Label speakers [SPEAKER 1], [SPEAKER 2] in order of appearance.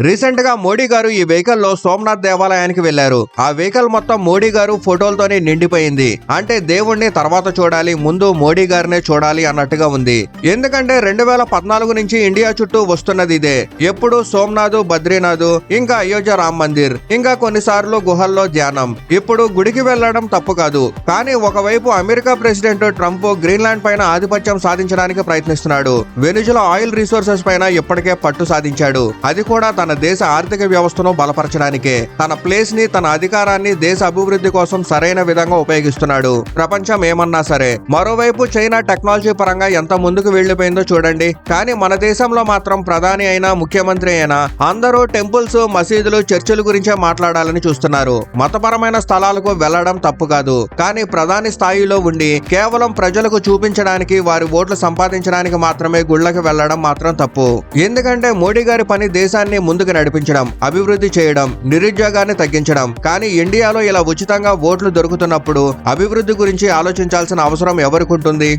[SPEAKER 1] Recent గా మోడీ గారు ఈ వెహికల్ లో సోమనాథ్ దేవాలయానికి వెళ్లారు. ఆ వెహికల్ మొత్తం మోడీ గారు ఫోటోలతోనే నిండిపోయింది. అంటే దేవుణ్ణి తర్వాత చూడాలి, ముందు మోడీ గారినే చూడాలి అన్నట్టుగా ఉంది. ఎందుకంటే 2014 నుంచి ఇండియా చుట్టూ వస్తున్నది ఇదే. ఎప్పుడు సోమనాథ్, బద్రీనాథ్, ఇంకా అయోధ్య రామ్ మందిర్, ఇంకా కొన్నిసార్లు గుహల్లో ధ్యానం. ఇప్పుడు గుడికి వెళ్లడం తప్పు కాదు, కానీ ఒకవైపు అమెరికా ప్రెసిడెంట్ ట్రంప్ గ్రీన్లాండ్ పైన ఆధిపత్యం సాధించడానికి ప్రయత్నిస్తున్నాడు. వెనిజులా ఆయిల్ రిసోర్సెస్ పైన ఇప్పటికే పట్టు సాధించాడు. అది కూడా తన దేశ ఆర్థిక వ్యవస్థను బలపరచడానికే. తన ప్లేస్ ని, తన అధికారాన్ని దేశ అభివృద్ధి కోసం సరైన విధంగా ఉపయోగిస్తున్నాడు. ప్రపంచం ఏమన్నా సరే. మరోవైపు చైనా టెక్నాలజీ పరంగా ఎంత ముందుకు వెళ్లిపోయిందో చూడండి. కానీ మన దేశంలో మాత్రం ప్రధాని అయినా, ముఖ్యమంత్రి అయినా అందరూ టెంపుల్స్, మసీదులు, చర్చిల గురించే మాట్లాడాలని చూస్తున్నారు. మతపరమైన స్థలాలకు వెళ్లడం తప్పు కాదు, కానీ ప్రధాని స్థాయిలో ఉండి కేవలం ప్రజలకు చూపించడానికి, వారి ఓట్లు సంపాదించడానికి మాత్రమే గుళ్ళకి వెళ్లడం మాత్రం తప్పు. ఎందుకంటే మోడీ గారి పని దేశాన్ని ముందుకు నడిపించడం, అభివృద్ధి చేయడం, నిరుద్యోగాన్ని తగ్గించడం. కానీ ఇండియాలో ఇలా ఉచితంగా ఓట్లు దొరుకుతున్నప్పుడు అభివృద్ధి గురించి ఆలోచించాల్సిన అవసరం ఎవరికి ఉంటుంది?